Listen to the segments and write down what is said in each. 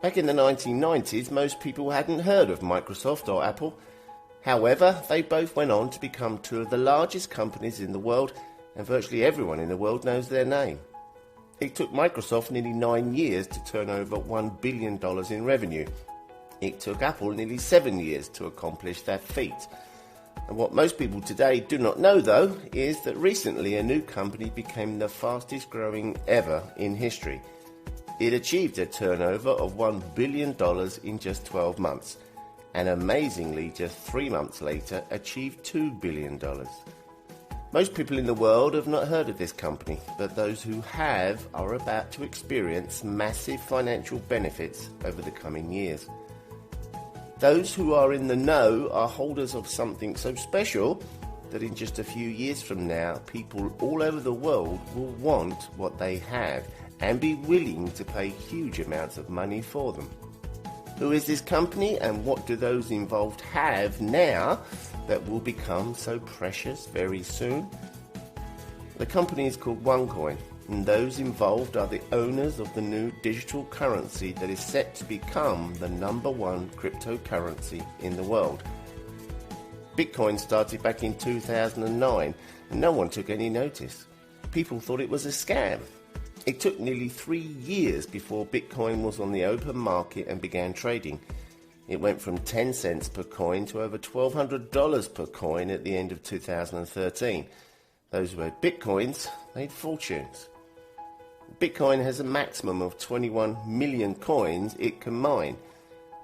Back in the 1990s, most people hadn't heard of Microsoft or Apple. However, they both went on to become two of the largest companies in the world, and virtually everyone in the world knows their name. It took Microsoft nearly 9 years to turn over $1 billion in revenue. It took Apple nearly 7 years to accomplish that feat. And what most people today do not know, though, is that recently a new company became the fastest growing ever in history. It achieved a turnover of $1 billion in just 12 months, and amazingly, just 3 months later, achieved $2 billion. Most people in the world have not heard of this company, but those who have are about to experience massive financial benefits over the coming years. Those who are in the know are holders of something so special that in just a few years from now, people all over the world will want what they have and be willing to pay huge amounts of money for them. Who is this company, and what do those involved have now that will become so precious very soon? The company is called OneCoin, and those involved are the owners of the new digital currency that is set to become the #1 cryptocurrency in the world. Bitcoin started back in 2009, and no one took any notice. People thought it was a scam. It took nearly 3 years before Bitcoin was on the open market and began trading. It went from 10 cents per coin to over $1,200 per coin at the end of 2013. Those who had Bitcoins made fortunes. Bitcoin has a maximum of 21 million coins it can mine.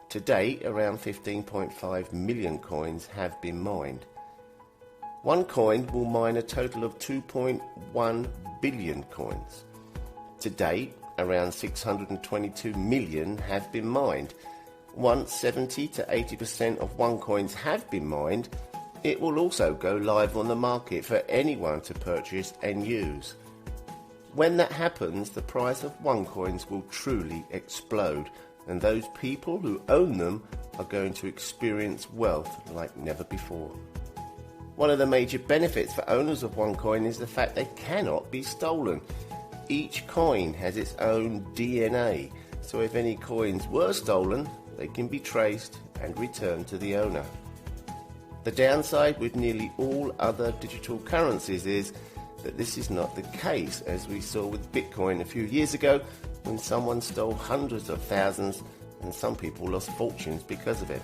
To date, around 15.5 million coins have been mined. OneCoin will mine a total of 2.1 billion coins. To date, around 622 million have been mined. Once 70 to 80% of OneCoins have been mined, it will also go live on the market for anyone to purchase and use. When that happens, the price of OneCoins will truly explode, and those people who own them are going to experience wealth like never before. One of the major benefits for owners of OneCoin is the fact they cannot be stolen. Each coin has its own DNA, so if any coins were stolen, they can be traced and returned to the owner. The downside with nearly all other digital currencies is that this is not the case, as we saw with Bitcoin a few years ago when someone stole hundreds of thousands and some people lost fortunes because of it.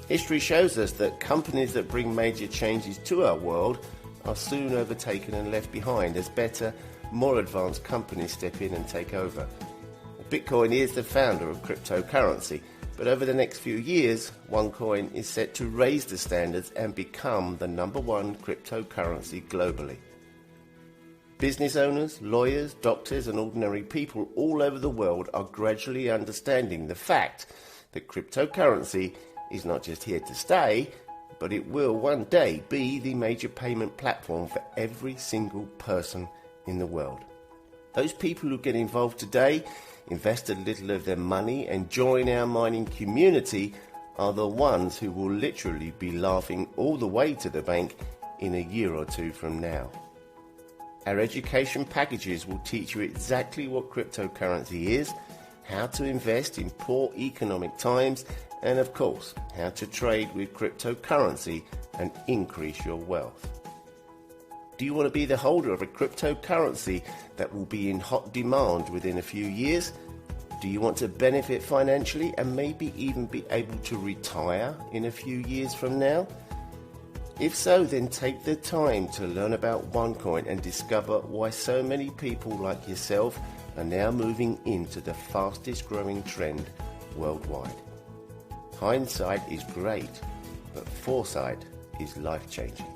History shows us that companies that bring major changes to our world are soon overtaken and left behind as better, more advanced companies step in and take over. Bitcoin is the founder of cryptocurrency, but over the next few years, OneCoin is set to raise the standards and become the #1 cryptocurrency globally. Business owners, lawyers, doctors and ordinary people all over the world are gradually understanding the fact that cryptocurrency is not just here to stay, but it will one day be the major payment platform for every single person in the world. Those people who get involved today, invest a little of their money and join our mining community are the ones who will literally be laughing all the way to the bank in a year or two from now. Our education packages will teach you exactly what cryptocurrency is, how to invest in poor economic times, and of course, how to trade with cryptocurrency and increase your wealth. Do you want to be the holder of a cryptocurrency that will be in hot demand within a few years? Do you want to benefit financially and maybe even be able to retire in a few years from now? If so, then take the time to learn about OneCoin and discover why so many people like yourself are now moving into the fastest growing trend worldwide. Hindsight is great, but foresight is life-changing.